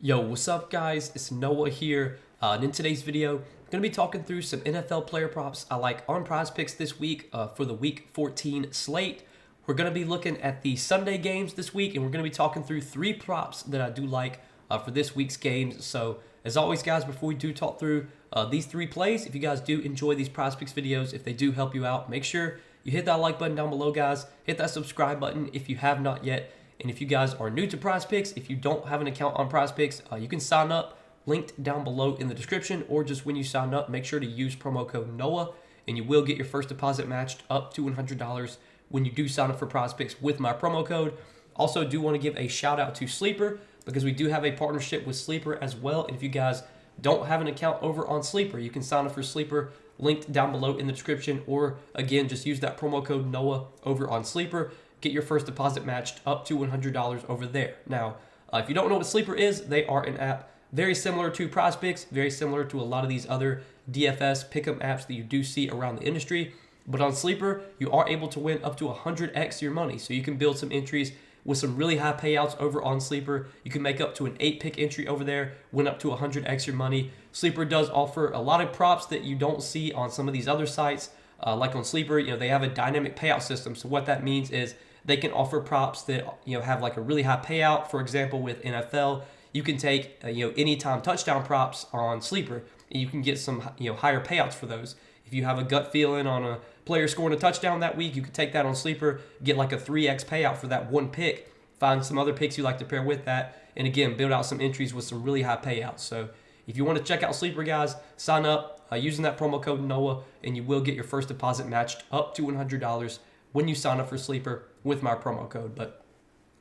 Yo, what's up, guys? It's Noah here. And in today's video, I'm going to be talking through some NFL player props I like on Prizepicks this week for the Week 14 slate. We're going to be looking at the Sunday games this week, and we're going to be talking through three props that I do like for this week's games. So, as always, guys, before we do talk through these three plays, if you guys do enjoy these Prizepicks videos, if they do help you out, make sure you hit that like button down below, guys. Hit that subscribe button if you have not yet. And if you guys are new to Prizepicks, if you don't have an account on Prizepicks, you can sign up, linked down below in the description, or just when you sign up, make sure to use promo code NOAH, and you will get your first deposit matched up to $100 when you do sign up for Prizepicks with my promo code. Also, do want to give a shout out to Sleeper, because we do have a partnership with Sleeper as well. And if you guys don't have an account over on Sleeper, you can sign up for Sleeper, linked down below in the description, or again, just use that promo code NOAH over on Sleeper. Get your first deposit matched up to $100 over there. Now, if you don't know what Sleeper is, they are an app very similar to Prizepicks, very similar to a lot of these other DFS pick'em apps that you do see around the industry. But on Sleeper, you are able to win up to 100x your money. So you can build some entries with some really high payouts over on Sleeper. You can make up to an 8-pick entry over there, win up to 100x your money. Sleeper does offer a lot of props that you don't see on some of these other sites. Like on Sleeper, they have a dynamic payout system. So what that means is they can offer props that have like a really high payout. For example, with NFL, you can take anytime touchdown props on Sleeper, and you can get some higher payouts for those. If you have a gut feeling on a player scoring a touchdown that week, you can take that on Sleeper, get like a 3x payout for that one pick. Find some other picks you like to pair with that, and again, build out some entries with some really high payouts. So if you want to check out Sleeper, guys, sign up using that promo code NOAH, and you will get your first deposit matched up to $100 when you sign up for Sleeper with my promo code. But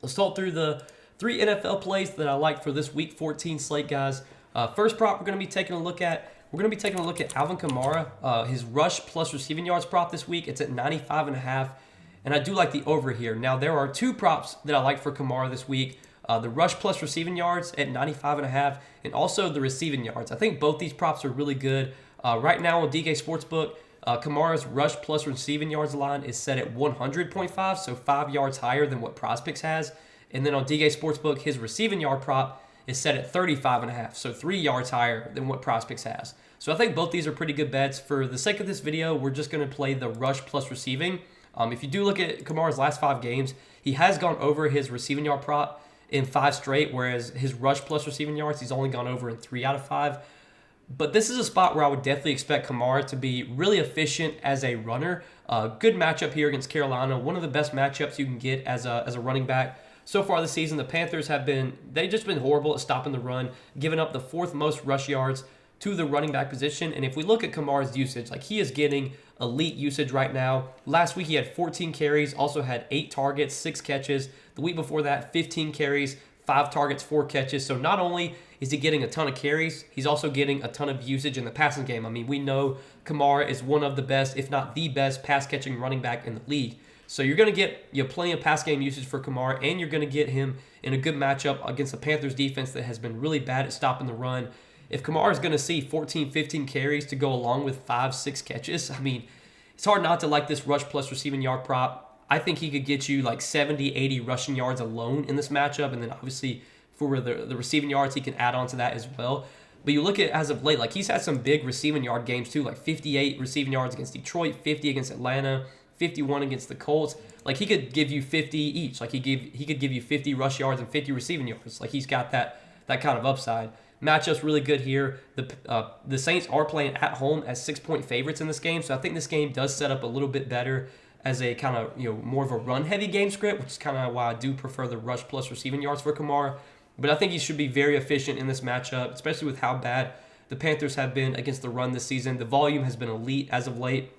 let's talk through the three NFL plays that I like for this Week 14 slate, guys. First prop we're going to be taking a look at. We're going to be taking a look at Alvin Kamara, his rush plus receiving yards prop this week. It's at 95.5, and I do like the over here. Now, there are two props that I like for Kamara this week. The rush plus receiving yards at 95.5, and also the receiving yards. I think both these props are really good. Right now on DK Sportsbook, Kamara's rush plus receiving yards line is set at 100.5, so 5 yards higher than what Prizepicks has. And then on DK Sportsbook, his receiving yard prop is set at 35.5, so 3 yards higher than what Prizepicks has. So I think both these are pretty good bets. For the sake of this video, we're just going to play the rush plus receiving. If you do look at Kamara's last 5 games, he has gone over his receiving yard prop in 5 straight, whereas his rush plus receiving yards, he's only gone over in 3 out of 5. But this is a spot where I would definitely expect Kamara to be really efficient as a runner. Good matchup here against Carolina. One of the best matchups you can get as a running back. So far this season, the Panthers they've just been horrible at stopping the run, giving up the 4th most rush yards to the running back position. And if we look at Kamara's usage, like he is getting elite usage right now. Last week he had 14 carries, also had 8 targets, 6 catches. The week before that, 15 carries, 5 targets, 4 catches. So not only is he getting a ton of carries, he's also getting a ton of usage in the passing game. I mean, we know Kamara is one of the best, if not the best, pass-catching running back in the league. So you're going to get plenty of pass game usage for Kamara, and you're going to get him in a good matchup against the Panthers defense that has been really bad at stopping the run. If Kamara is going to see 14, 15 carries to go along with 5, 6 catches, I mean, it's hard not to like this rush plus receiving yard prop. I think he could get you like 70, 80 rushing yards alone in this matchup, and then obviously for the receiving yards, he can add on to that as well. But you look at as of late, like he's had some big receiving yard games too, like 58 receiving yards against Detroit, 50 against Atlanta, 51 against the Colts. Like he could give you 50 each. Like he could give you 50 rush yards and 50 receiving yards. Like he's got that kind of upside. Matchup's really good here. The Saints are playing at home as 6-point favorites in this game, so I think this game does set up a little bit better as a kind of more of a run-heavy game script, which is kind of why I do prefer the rush plus receiving yards for Kamara. But I think he should be very efficient in this matchup, especially with how bad the Panthers have been against the run this season. The volume has been elite as of late.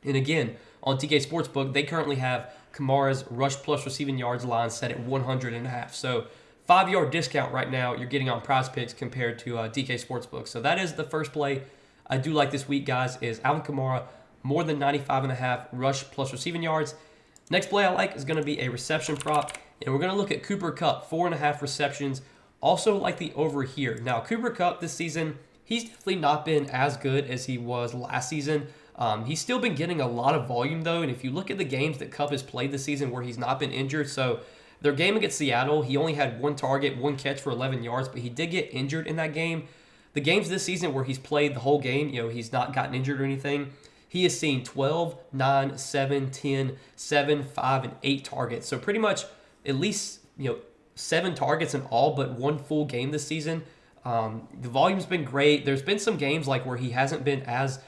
And again, on TK Sportsbook, they currently have Kamara's rush plus receiving yards line set at 100.5. So 5-yard discount right now you're getting on Prizepicks compared to DK Sportsbook. So that is the first play I do like this week, guys, is Alvin Kamara, more than 95.5 rush plus receiving yards. Next play I like is going to be a reception prop. And we're going to look at Cooper Kupp, 4.5 receptions. Also like the over here. Now, Cooper Kupp this season, he's definitely not been as good as he was last season. He's still been getting a lot of volume, though. And if you look at the games that Kupp has played this season where he's not been injured, so Their game against Seattle, he only had 1 target, 1 catch for 11 yards, but he did get injured in that game. The games this season where he's played the whole game, he's not gotten injured or anything, he has seen 12, 9, 7, 10, 7, 5, and 8 targets. So pretty much at least, 7 targets in all but 1 full game this season. The volume's been great. There's been some games like where he hasn't been as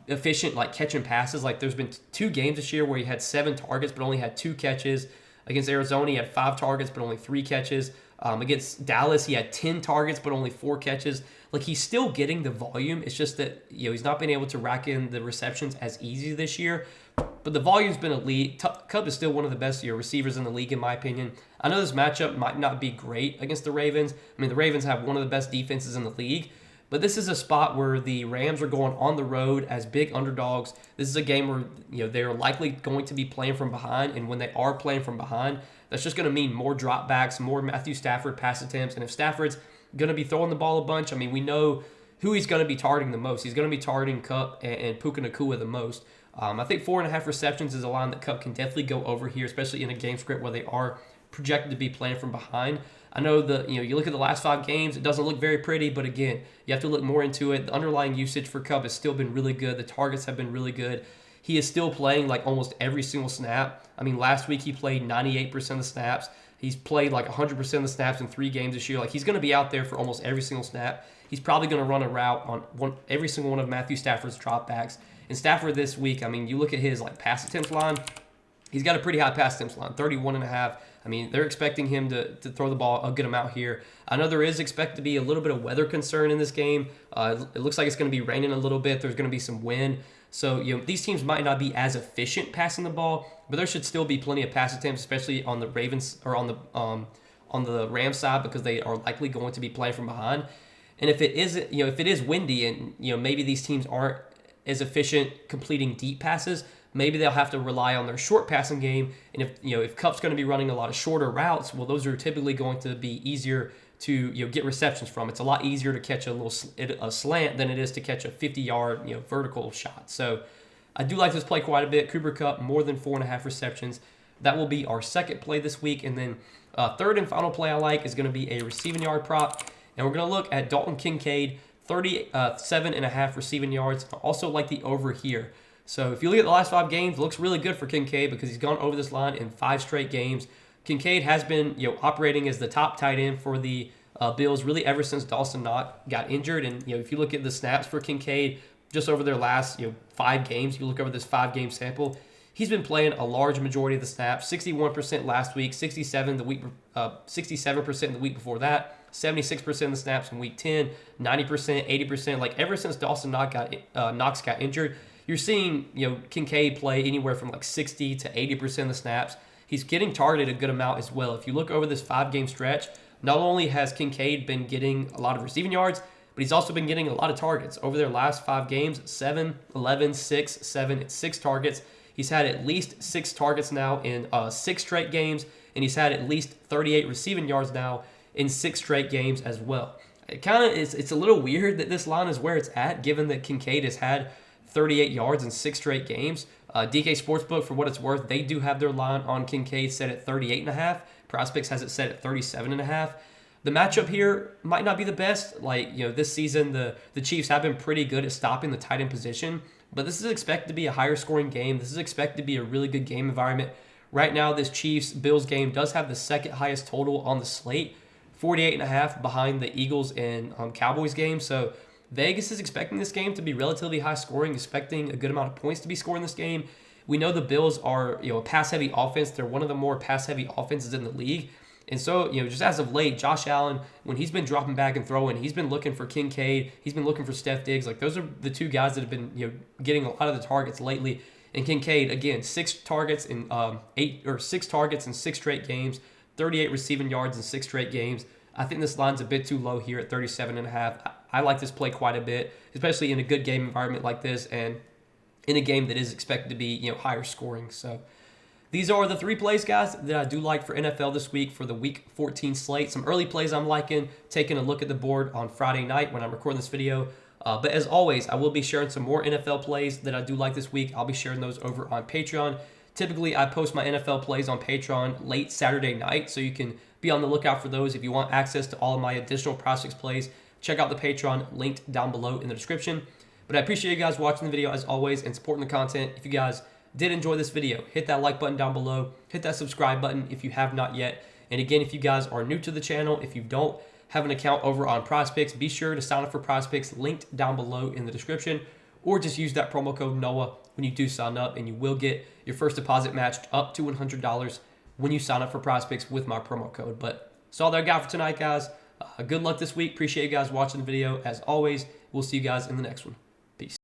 efficient, like catching passes. Like there's been 2 games this year where he had 7 targets but only had 2 catches. Against Arizona, he had 5 targets but only 3 catches. Against Dallas, he had 10 targets but only 4 catches. Like he's still getting the volume. It's just that he's not been able to rack in the receptions as easy this year. But the volume's been elite. Kupp is still one of the best receivers in the league, in my opinion. I know this matchup might not be great against the Ravens. I mean, the Ravens have one of the best defenses in the league. But this is a spot where the Rams are going on the road as big underdogs. This is a game where they're likely going to be playing from behind, and when they are playing from behind, that's just going to mean more dropbacks, more Matthew Stafford pass attempts. And if Stafford's going to be throwing the ball a bunch, I mean, we know who he's going to be targeting the most. He's going to be targeting Kupp and Puka Nacua the most. I think 4.5 receptions is a line that Kupp can definitely go over here, especially in a game script where they are projected to be playing from behind. I know you look at the last 5 games, it doesn't look very pretty, but again, you have to look more into it. The underlying usage for Kupp has still been really good. The targets have been really good. He is still playing like almost every single snap. I mean, last week he played 98% of the snaps. He's played like 100% of the snaps in 3 games this year. Like he's going to be out there for almost every single snap. He's probably going to run a route on every single one of Matthew Stafford's dropbacks. And Stafford this week, I mean, you look at his pass attempts line, he's got a pretty high pass attempts line, 31.5. I mean, they're expecting him to throw the ball a good amount here. I know there is expected to be a little bit of weather concern in this game. It looks like it's going to be raining a little bit. There's going to be some wind. So, these teams might not be as efficient passing the ball, but there should still be plenty of pass attempts, especially on the Ravens or on the Rams side, because they are likely going to be playing from behind. And if it is, if it is windy and maybe these teams aren't as efficient completing deep passes, maybe they'll have to rely on their short passing game. And if Kupp's going to be running a lot of shorter routes, well, those are typically going to be easier to get receptions from. It's a lot easier to catch a slant than it is to catch a 50-yard vertical shot. So I do like this play quite a bit. Cooper Kupp, more than 4.5 receptions. That will be our second play this week. And then third and final play I like is going to be a receiving yard prop. And we're going to look at Dalton Kincaid, 37.5 receiving yards. I also like the over here. So if you look at the last 5 games, it looks really good for Kincaid because he's gone over this line in 5 straight games. Kincaid has been operating as the top tight end for the Bills really ever since Dawson Knox got injured. And if you look at the snaps for Kincaid just over their last 5 games, you look over this 5-game sample, he's been playing a large majority of the snaps. 61% last week, 67% the week before that, 76% of the snaps in week 10, 90%, 80%. Like ever since Dawson Knox got injured, you're seeing Kincaid play anywhere from like 60 to 80% of the snaps. He's getting targeted a good amount as well. If you look over this 5-game stretch, not only has Kincaid been getting a lot of receiving yards, but he's also been getting a lot of targets. Over their last 5 games, 7, 11, 6, 7, and 6 targets. He's had at least 6 targets now in 6 straight games, and he's had at least 38 receiving yards now in 6 straight games as well. It kind of it's a little weird that this line is where it's at, given that Kincaid has had 38 yards in 6 straight games. DK Sportsbook, for what it's worth, they do have their line on Kincaid set at 38.5. Prizepicks has it set at 37.5. The matchup here might not be the best. This season, the Chiefs have been pretty good at stopping the tight end position, but this is expected to be a higher scoring game. This is expected to be a really good game environment. Right now, this Chiefs-Bills game does have the second highest total on the slate, 48.5 behind the Eagles and Cowboys game. So Vegas is expecting this game to be relatively high scoring, expecting a good amount of points to be scored in this game. We know the Bills are a pass-heavy offense. They're one of the more pass-heavy offenses in the league. And so, just as of late, Josh Allen, when he's been dropping back and throwing, he's been looking for Kincaid. He's been looking for Steph Diggs. Like, those are the 2 guys that have been getting a lot of the targets lately. And Kincaid, again, 6 targets in 6 straight games, 38 receiving yards in 6 straight games. I think this line's a bit too low here at 37.5. I like this play quite a bit, especially in a good game environment like this and in a game that is expected to be higher scoring. So these are the 3 plays, guys, that I do like for NFL this week for the Week 14 slate. Some early plays I'm liking, taking a look at the board on Friday night when I'm recording this video. But as always, I will be sharing some more NFL plays that I do like this week. I'll be sharing those over on Patreon. Typically, I post my NFL plays on Patreon late Saturday night, so you can be on the lookout for those. If you want access to all of my additional Prizepicks plays, check out the Patreon linked down below in the description. But I appreciate you guys watching the video as always and supporting the content. If you guys did enjoy this video, hit that like button down below, hit that subscribe button if you have not yet. And again, if you guys are new to the channel, if you don't have an account over on Prizepicks, be sure to sign up for Prizepicks linked down below in the description, or just use that promo code NOAH when you do sign up, and you will get your first deposit matched up to $100 when you sign up for Prizepicks with my promo code. But that's all that I got for tonight, guys. Good luck this week. Appreciate you guys watching the video. As always, we'll see you guys in the next one. Peace.